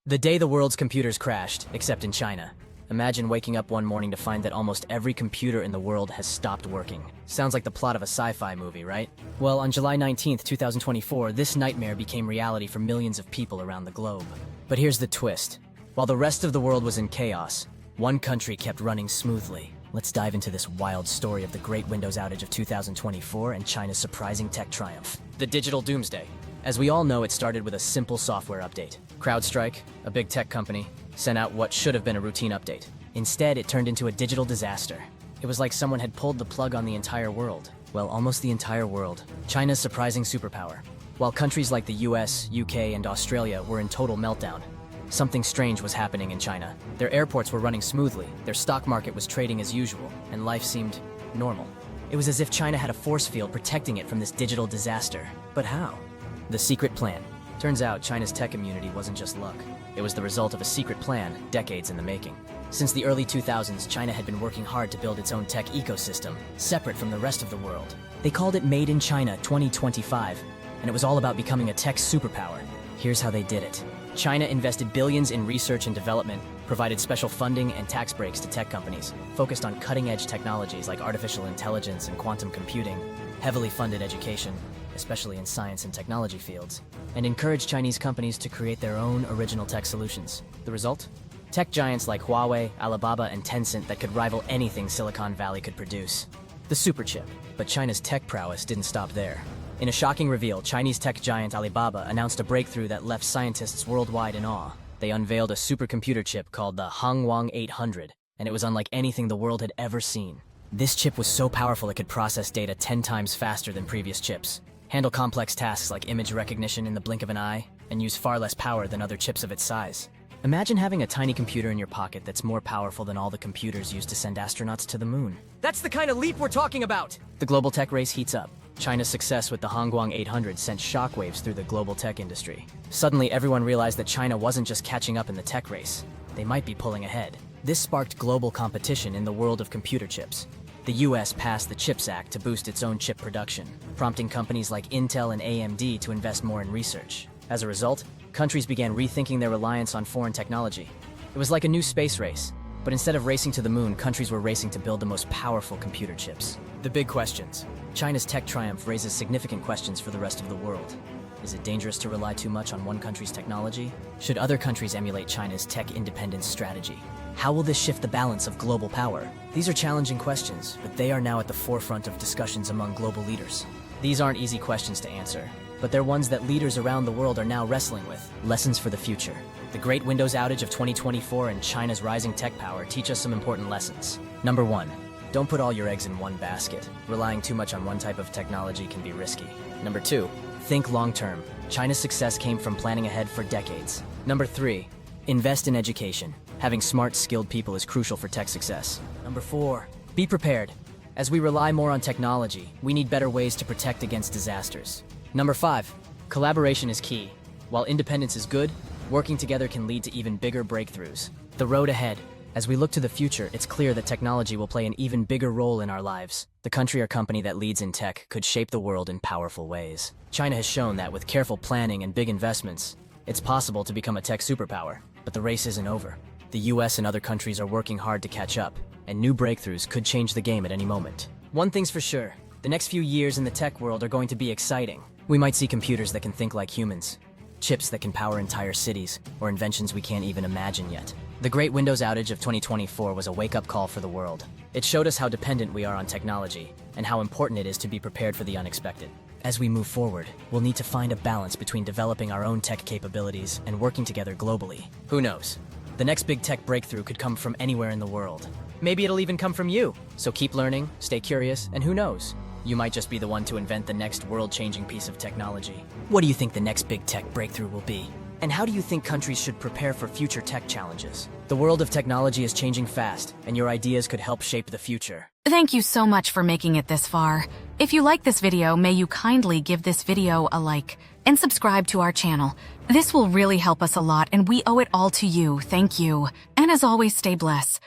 The day the world's computers crashed, except in China. Imagine waking up one morning to find that almost every computer in the world has stopped working. Sounds like the plot of a sci-fi movie, right? Well, on July 19th, 2024, this nightmare became reality for millions of people around the globe. But here's the twist. While the rest of the world was in chaos, one country kept running smoothly. Let's dive into this wild story of the great Windows outage of 2024 and China's surprising tech triumph. The Digital Doomsday. As we all know, it started with a simple software update. CrowdStrike, a big tech company, sent out what should have been a routine update. Instead, it turned into a digital disaster. It was like someone had pulled the plug on the entire world. Well, almost the entire world. China's surprising superpower. While countries like the US, UK, and Australia were in total meltdown, something strange was happening in China. Their airports were running smoothly, their stock market was trading as usual, and life seemed normal. It was as if China had a force field protecting it from this digital disaster. But how? The secret plan. Turns out China's tech immunity wasn't just luck. It was the result of a secret plan, decades in the making. Since the early 2000s, China had been working hard to build its own tech ecosystem, separate from the rest of the world. They called it Made in China 2025, and it was all about becoming a tech superpower. Here's how they did it. China invested billions in research and development, provided special funding and tax breaks to tech companies, focused on cutting-edge technologies like artificial intelligence and quantum computing, heavily funded education, especially in science and technology fields, and encouraged Chinese companies to create their own original tech solutions. The result? Tech giants like Huawei, Alibaba, and Tencent that could rival anything Silicon Valley could produce. The superchip. But China's tech prowess didn't stop there. In a shocking reveal, Chinese tech giant Alibaba announced a breakthrough that left scientists worldwide in awe. They unveiled a supercomputer chip called the Hongwang 800, and it was unlike anything the world had ever seen. This chip was so powerful it could process data 10 times faster than previous chips, handle complex tasks like image recognition in the blink of an eye, and use far less power than other chips of its size. Imagine having a tiny computer in your pocket that's more powerful than all the computers used to send astronauts to the moon. That's the kind of leap we're talking about! The global tech race heats up. China's success with the Hongwang 800 sent shockwaves through the global tech industry. Suddenly, everyone realized that China wasn't just catching up in the tech race. They might be pulling ahead. This sparked global competition in the world of computer chips. The US passed the CHIPS Act to boost its own chip production, prompting companies like Intel and AMD to invest more in research. As a result, countries began rethinking their reliance on foreign technology. It was like a new space race, but instead of racing to the moon, countries were racing to build the most powerful computer chips. The big questions. China's tech triumph raises significant questions for the rest of the world. Is it dangerous to rely too much on one country's technology? Should other countries emulate China's tech independence strategy? How will this shift the balance of global power? These are challenging questions, but they are now at the forefront of discussions among global leaders. These aren't easy questions to answer, but they're ones that leaders around the world are now wrestling with. Lessons for the future. The great Windows outage of 2024 and China's rising tech power teach us some important lessons. Number 1. Don't put all your eggs in one basket. Relying too much on one type of technology can be risky. Number 2. Think long-term. China's success came from planning ahead for decades. Number 3. Invest in education. Having smart, skilled people is crucial for tech success. Number 4. Be prepared. As we rely more on technology, we need better ways to protect against disasters. Number 5. Collaboration is key. While independence is good, working together can lead to even bigger breakthroughs. The road ahead. As we look to the future, it's clear that technology will play an even bigger role in our lives. The country or company that leads in tech could shape the world in powerful ways. China has shown that with careful planning and big investments, it's possible to become a tech superpower. But the race isn't over. The US and other countries are working hard to catch up, and new breakthroughs could change the game at any moment. One thing's for sure, the next few years in the tech world are going to be exciting. We might see computers that can think like humans, chips that can power entire cities, or inventions we can't even imagine yet. The great Windows outage of 2024 was a wake-up call for the world. It showed us how dependent we are on technology, and how important it is to be prepared for the unexpected. As we move forward, we'll need to find a balance between developing our own tech capabilities and working together globally. Who knows? The next big tech breakthrough could come from anywhere in the world. Maybe it'll even come from you. So keep learning, stay curious, and who knows? You might just be the one to invent the next world-changing piece of technology. What do you think the next big tech breakthrough will be? And how do you think countries should prepare for future tech challenges? The world of technology is changing fast, and your ideas could help shape the future. Thank you so much for making it this far. If you like this video, may you kindly give this video a like and subscribe to our channel. This will really help us a lot, and we owe it all to you. Thank you. And as always, stay blessed.